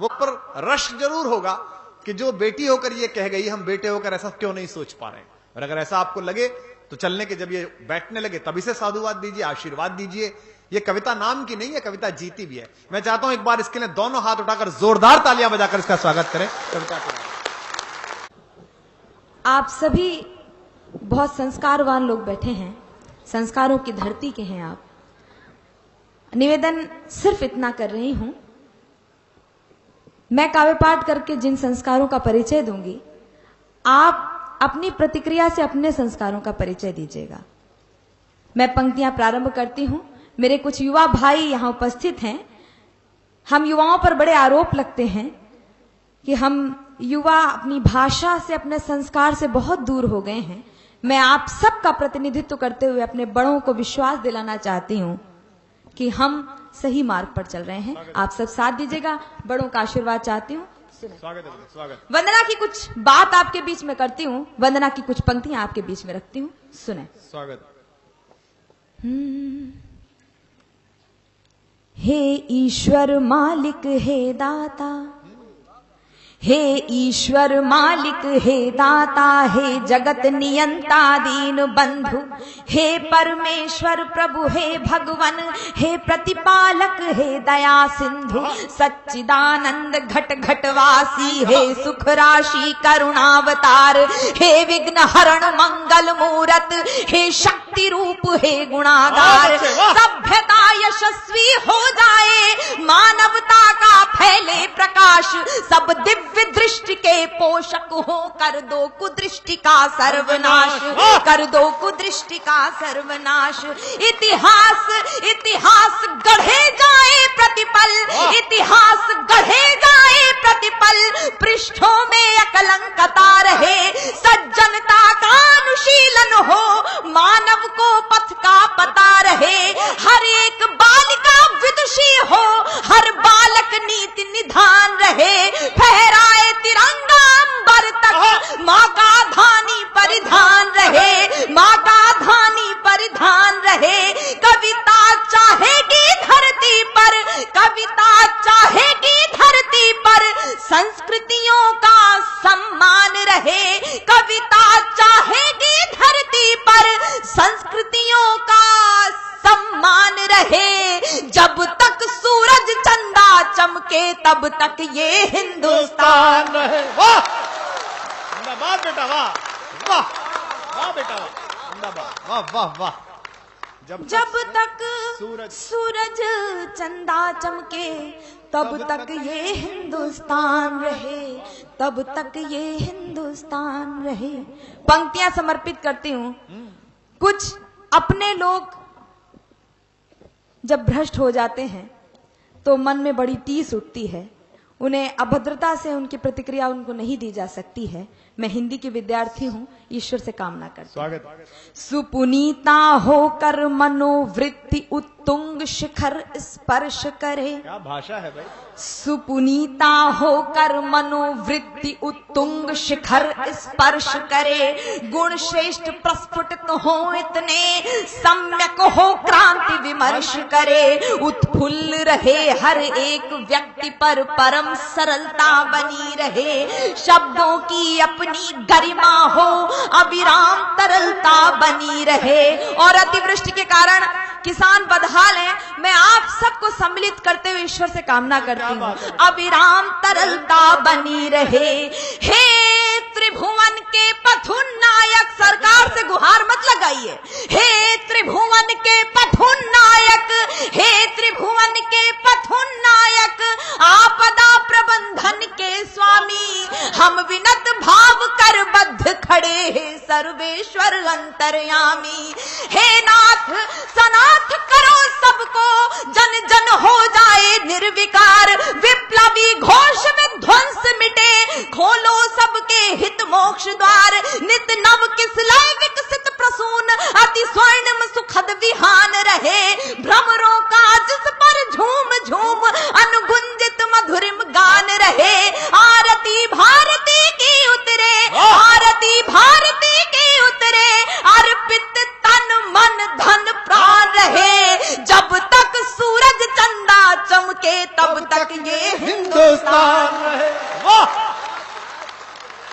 वो पर रश जरूर होगा कि जो बेटी होकर ये कह गई, हम बेटे होकर ऐसा क्यों नहीं सोच पा रहे। और अगर ऐसा आपको लगे तो चलने के जब ये बैठने लगे तभी से साधुवाद दीजिए, आशीर्वाद दीजिए। ये कविता नाम की नहीं है, कविता जीती भी है। मैं चाहता हूं एक बार इसके लिए दोनों हाथ उठाकर जोरदार तालियां बजाकर इसका स्वागत करें। कविता के आप सभी बहुत संस्कारवान लोग बैठे हैं, संस्कारों की धरती के हैं आप। निवेदन सिर्फ इतना कर रही हूं, मैं काव्य पाठ करके जिन संस्कारों का परिचय दूंगी, आप अपनी प्रतिक्रिया से अपने संस्कारों का परिचय दीजिएगा। मैं पंक्तियां प्रारंभ करती हूं। मेरे कुछ युवा भाई यहां उपस्थित हैं। हम युवाओं पर बड़े आरोप लगते हैं कि हम युवा अपनी भाषा से, अपने संस्कार से बहुत दूर हो गए हैं। मैं आप सबका प्रतिनिधित्व करते हुए अपने बड़ों को विश्वास दिलाना चाहती हूं कि हम सही मार्ग पर चल रहे हैं। आप सब साथ दीजिएगा। बड़ों का आशीर्वाद चाहती हूँ। स्वागत है, स्वागत। वंदना की कुछ बात आपके बीच में करती हूँ, वंदना की कुछ पंक्तियां आपके बीच में रखती हूँ, सुने। स्वागत। हे ईश्वर मालिक हे दाता, हे ईश्वर मालिक हे दाता, हे जगत नियंता दीन बंधु, हे परमेश्वर प्रभु हे भगवन, हे प्रतिपालक हे दया सिंधु, सच्चिदानंद घट घटवासी, हे सुख राशि करुणावतार, हे विघ्न हरण मंगल मूरत, हे शक्ति रूप हे गुणागार। सभ्यता यशस्वी हो जाए, मानवता का फैले प्रकाश, सब दिव्य दृष्टि के पोषक हो, कर दो कुदृष्टि का सर्वनाश, कर दो कुदृष्टि का सर्वनाश। इतिहास इतिहास गढ़े जाए प्रतिपल, इतिहास गढ़े जाए प्रतिपल, पृष्ठों में अकलंकता रहे, सज्जनता का अनुशीलन हो, मानव को पथ का पता रहे, हर एक बालिका विदुषी हो, हर बालक नीति निधान रहे, फहराए तिरंगा अंबर तक, माँ का धानी परिधान रहे, माँ का धानी परिधान रहे। कविता चाहेगी धरती पर, कविता चाहेगी धरती पर, संस्कृतियों का सम्मान रहे, कविता चाहेगी धरती पर, संस्कृतियों का सम्मान रहे। जब तक सूरज चंदा चमके तब तक ये हिंदुस्तान रहे। वाह, जिंदाबाद बेटा, वाह वाह वाह बेटा, जिंदाबाद, वाह वाह वाह। जब तक सूरज चंदा चमके तब तक ये हिंदुस्तान रहे, तब तक ये हिंदुस्तान रहे। पंक्तियां समर्पित करती हूँ। कुछ अपने लोग जब भ्रष्ट हो जाते हैं तो मन में बड़ी टीस उठती है, उन्हें अभद्रता से उनकी प्रतिक्रिया उनको नहीं दी जा सकती है। मैं हिंदी की विद्यार्थी हूँ, ईश्वर से कामना करती हूँ। स्वागत। सुपुनीता होकर मनोवृत्ति उत्तुंग शिखर स्पर्श करे। क्या भाषा है भाई। सुपुनीता होकर मनोवृत्ति उत्तुंग शिखर स्पर्श करे, गुण श्रेष्ठ प्रस्फुटित हो इतने, सम्यक हो क्रांति विमर्श करे, उत्फुल्ल रहे हर एक व्यक्ति पर परम सरलता बनी रहे, शब्दों की अपनी गरिमा हो, अविराम तरलता बनी रहे। और अतिवृष्टि के कारण किसान बदहाल हैं, मैं आप सबको सम्मिलित करते हुए ईश्वर से कामना करती हूँ, अविराम तरलता बनी रहे। हे त्रिभुवन के पथुनायक, सरकार से गुहार मत लगाइए, हे त्रिभुवन के पथुनायक, हे त्रिभुवन के पथुनायक, आपदा प्रबंधन के स्वामी, हम विनत भाव कर बद्ध खड़े हैं सर्वेश्वर अंतर्यामी। हे नाथ सनाथ करो सबको, जन जन हो जाए निर्विकार, विप्लवी घोष में ध्वंस मिटे, खोलो सबके हित मोक्ष द्वार, नित नव किसलय विकसित प्रसून, अति स्वर्णिम सुखद विहान रहे, भ्रमरों का जिस पर झूम झूम अनुगुंजित मधुरिम गान रहे। आरती भारती की उतरे, आरती भारती की उतरे, अर्पित तन मन धन प्राण रहे, जब तक सूरज चंदा चमके तब तक ये हिंदुस्तान हिंदुस्तान रहे। वाह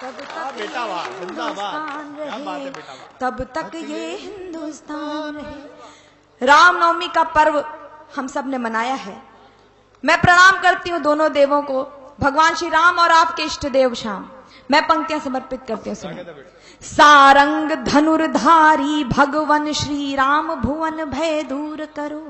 तब वाह तक बेटा वाह, जिंदाबाद। हिंदुस्तान क्या बात है रहे, बेटा वाह। तब तक ये हिंदुस्तान रहे। रामनवमी का पर्व हम सब ने मनाया है। मैं प्रणाम करती हूँ दोनों देवों को, भगवान श्री राम और आपके इष्ट देव श्याम। मैं पंक्तियां समर्पित करती हूँ, सुनिए। सारंग धनुर्धारी भगवन श्री राम भुवन भय दूर करो।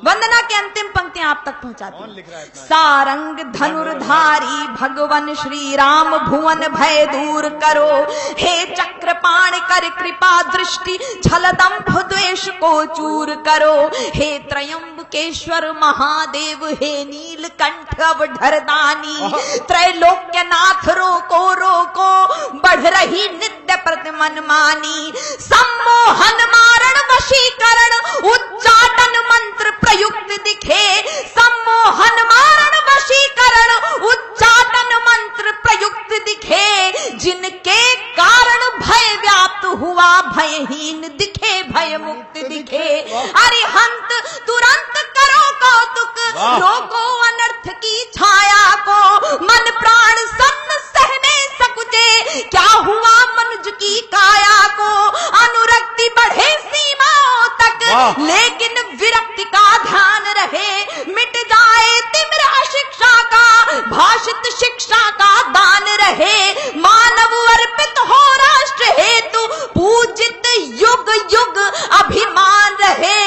वंदना की अंतिम पंक्तियां आप तक पहुंचाती हूं। सारंग धनुर्धारी भगवन श्री राम भुवन भय दूर करो। हे चक्रपाण कर कृपा दृष्टि छल दंभ द्वेष को चूर करो। हे त्रयंबकेश्वर महादेव, हे नीलकंठ अवधरदानी, त्रैलोक्यनाथ रोको रोको बढ़ रही नित्य प्रतिमन मानी। सम्मोहन मारण वशीकरण उच्चाटन मंत्र प्रयुक्त दिखे। सम्मोहन मारण वशीकरण उच्चाटन मंत्र प्रयुक्त दिखे। जिनके कारण भय व्याप्त हुआ भयहीन दिखे, भय मुक्त दिखे। अरिहंत तुरंत करो कौतुक, रोको अनर्थ की छाया को। मन प्राण सन्न सहने सकुचे, क्या हुआ मनुज की काया को। अनुरक्ति बढ़े सीमाओं तक, लेकिन विरक्ति का ध्यान रहे। मिट जाए तिमिर अशिक्षा का, भाषित शिक्षा का दान रहे। मानव अर्पित हो राष्ट्र हेतु, पूजित युग युग अभिमान रहे।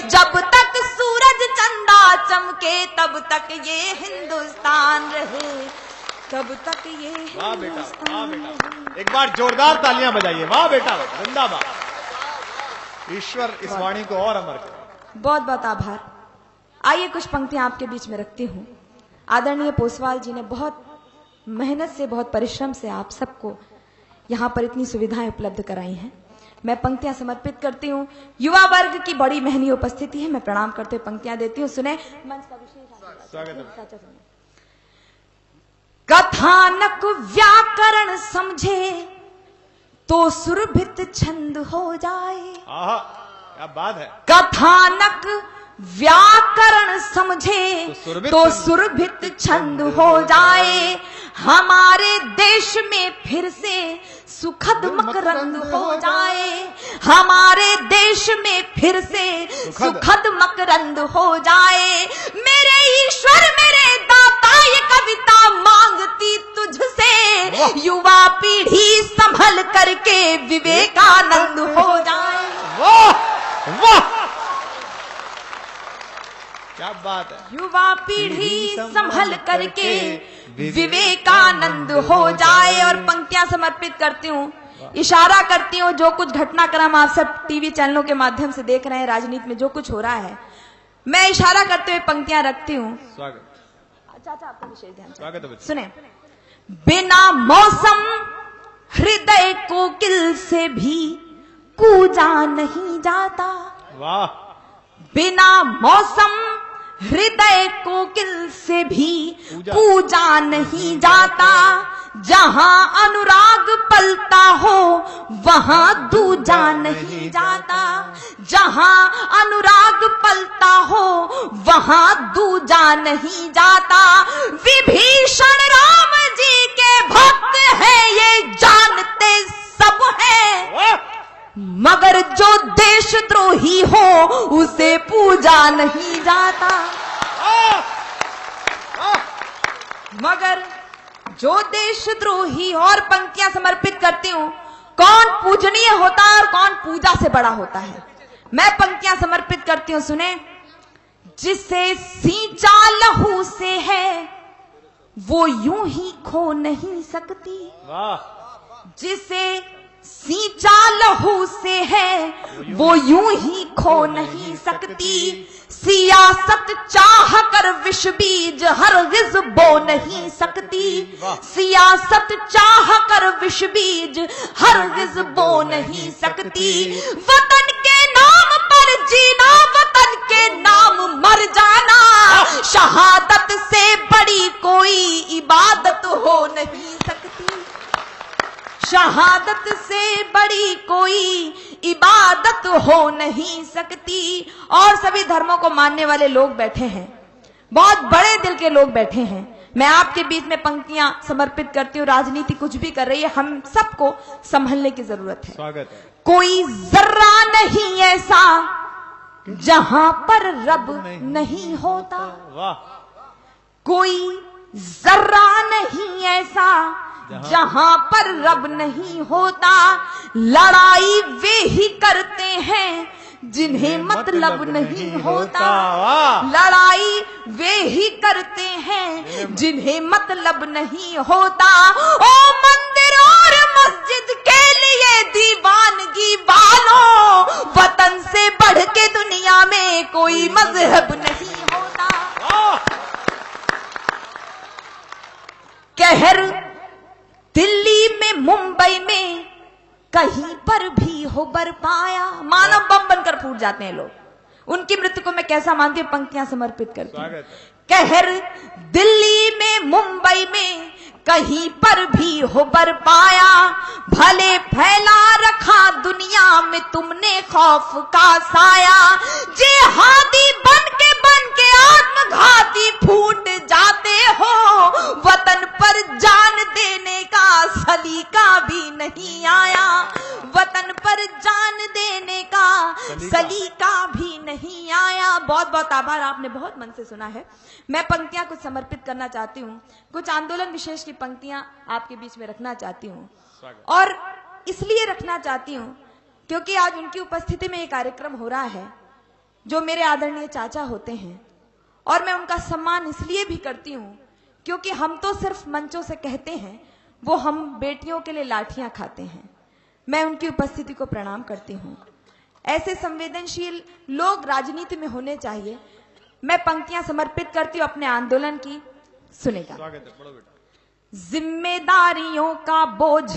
जब तक सूरज चंदा चमके, तब तक ये हिंदुस्तान रहे, तब तक ये वाह बेटा, वाह बेटा। एक बार जोरदार तालियां बजाइए। वाह बेटा, जिंदाबाद। ईश्वर इस वाणी को और अमर करे। बहुत बहुत आभार। आइए कुछ पंक्तियां आपके बीच में रखती हूँ। आदरणीय पोसवाल जी ने बहुत मेहनत से, बहुत परिश्रम से आप सबको यहाँ पर इतनी सुविधाएं उपलब्ध कराई हैं। मैं पंक्तियां समर्पित करती हूँ। युवा वर्ग की बड़ी महनीय उपस्थिति है, मैं प्रणाम करते हुए पंक्तियां देती हूँ। सुने, मंच का विशेष स्वागत है। कथानक व्याकरण समझे तो सुरभित छंद हो जाए। क्या बात है। कथानक व्याकरण समझे तो सुरभित छंद हो जाए। हमारे देश में फिर से सुखद मकरंद हो जाए। हमारे देश में फिर से सुखद मकरंद हो जाए। मेरे ईश्वर मेरे दाता, ये कविता मांगती तुझसे। युवा पीढ़ी संभल करके विवेकानंद हो जाए। वाह वाह, क्या बात है। युवा पीढ़ी संभल करके विवेकानंद हो जाए। और पंक्तियां समर्पित करती हूँ, इशारा करती हूँ। जो कुछ घटनाक्रम आप सब टीवी चैनलों के माध्यम से देख रहे हैं, राजनीति में जो कुछ हो रहा है, मैं इशारा करते हुए पंक्तियां रखती हूँ। स्वागत। चाचा आपका विशेष ध्यान। स्वागत है। सुने, बिना मौसम हृदय कोकिल से भी कूजा नहीं जाता। वाह। बिना मौसम हृदय कोकिल से भी पूजा नहीं जाता। जहां अनुराग पलता हो वहां दूजा नहीं जाता। जहां अनुराग पलता हो वहां दूजा नहीं जाता। विभीषण राम जी के भक्त हैं, ये जानते सब हैं। मगर जो देशद्रोही हो उसे पूजा नहीं जाता। मगर जो देशद्रोही, और पंक्तियां समर्पित करती हूं। कौन पूजनीय होता है और कौन पूजा से बड़ा होता है, मैं पंक्तियां समर्पित करती हूं। सुने, जिसे सींचा लहू से है वो यूं ही खो नहीं सकती। जिसे सींचा लहू से है वो यूं ही खो नहीं सकती। सियासत चाह कर विष बीज हरगिज बो नहीं सकती। सियासत चाह कर विष बीज हरगिज बो नहीं सकती। वतन के नाम पर जीना, वतन के नाम मर जाना, शहादत से बड़ी कोई इबादत हो नहीं सकती। शहादत से बड़ी कोई इबादत हो नहीं सकती। और सभी धर्मों को मानने वाले लोग बैठे हैं, बहुत बड़े दिल के लोग बैठे हैं। मैं आपके बीच में पंक्तियां समर्पित करती हूँ। राजनीति कुछ भी कर रही है, हम सबको संभलने की जरूरत है। स्वागत है। कोई जर्रा नहीं ऐसा जहां पर रब नहीं होता, वाह। कोई जर्रा नहीं ऐसा जहां पर रब नहीं होता, लड़ाई वे ही करते हैं जिन्हें मतलब नहीं होता, लड़ाई वे ही करते हैं जिन्हें मतलब नहीं होता। ओ मंदिर और मस्जिद के लिए दीवानगी वालों, वतन से बढ़ के दुनिया में कोई मजहब नहीं होता। कहर दिल्ली में मुंबई में कहीं पर भी हो बरपाया, मानव बम बनकर फूट जाते हैं लोग। उनकी मृत्यु को मैं कैसा मानती हूँ, पंक्तियां समर्पित करती हूँ। कहर दिल्ली में मुंबई में कहीं पर भी हो बरपाया, भले फैला रखा दुनिया में तुमने खौफ का साया। जिहादी बन के आत्मघाती फूट जाते हो, वतन पर जान देने का सलीका भी नहीं आया, वतन पर जान देने का सलीका भी नहीं आया। बहुत बहुत आभार, आपने बहुत मन से सुना है। मैं पंक्तियां कुछ समर्पित करना चाहती हूँ, कुछ आंदोलन विशेष की पंक्तियां आपके बीच में रखना चाहती हूँ, और इसलिए रखना चाहती हूँ क्योंकि आज उनकी उपस्थिति में एक कार्यक्रम हो रहा है जो मेरे आदरणीय चाचा होते हैं, और मैं उनका सम्मान इसलिए भी करती हूँ क्योंकि हम तो सिर्फ मंचों से कहते हैं, वो हम बेटियों के लिए लाठियां खाते हैं। मैं उनकी उपस्थिति को प्रणाम करती हूँ। ऐसे संवेदनशील लोग राजनीति में होने चाहिए। मैं पंक्तियां समर्पित करती हूँ अपने आंदोलन की, सुनेगा। जिम्मेदारियों का बोझ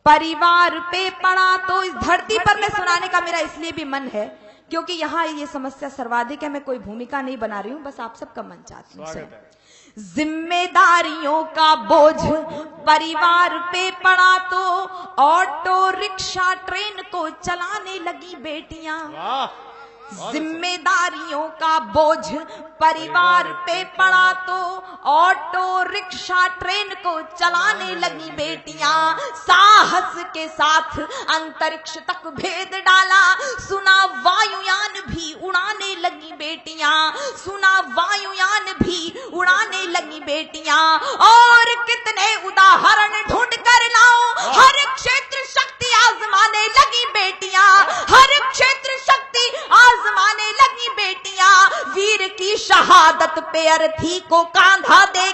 परिवार पे पड़ा, तो इस धरती पर मैं सुनाने का मेरा इसलिए भी मन है क्योंकि यहाँ ये समस्या सर्वाधिक है। मैं कोई भूमिका नहीं बना रही हूँ, बस आप सबका मन चाहती हूँ। जिम्मेदारियों का बोझ परिवार पे पड़ा, तो ऑटो रिक्शा ट्रेन को चलाने लगी बेटियां। जिम्मेदारियों का बोझ परिवार पे पड़ा, तो ऑटो रिक्शा ट्रेन को चलाने लगी बेटियां। साहस के साथ अंतरिक्ष तक भेद डाला, सुना वायुयान भी उड़ाने लगी बेटियां, सुना वायुयान भी उड़ाने लगी बेटियां। और कितने उदाहरण ढूंढ कर लाऊं, हर क्षेत्र शक्ति आजमाने लगी बेटियां, हर क्षेत्र शक्ति आजमाने लगी बेटियां। वीर की शहादत पे अर्थी को कांधा दे